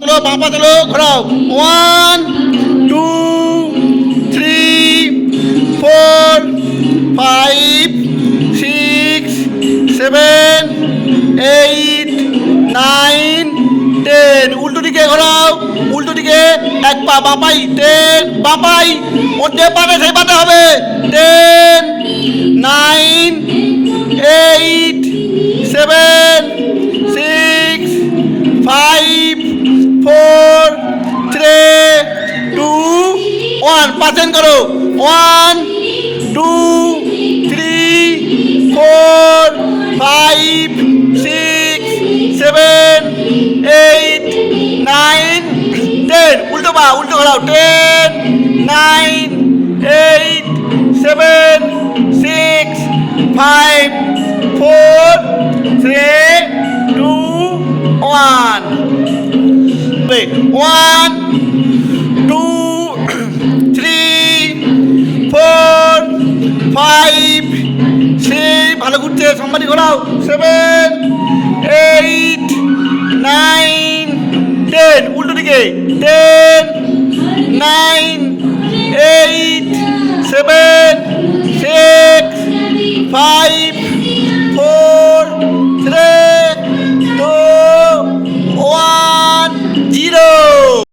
তোলো, বাঁ পা তোলো, ঘোরাও। 1 2 3 4 5 6 7 8 9 10। উল্টো দিকে ঘোরাও, উল্টো দিকে। এক পা বাঁ পাই, 10 বাঁ পাই, ওর যে পাটা সেই পাটা হবে। 10 9 8 7 6 5 4 3 2 1। পাচেন করো। 1 2 3 4 5 6 7 8 9 10। উল্টো পা, উল্টো ঘোরাও। 10 9 8 7 6 5 4 3 2 1। 1 2 3 4 5 6 ভালো ঘুরছে, সম্মানি ঘোরাও। 7 8 9 10। উল্টো দিকে। 10 9 8 7 6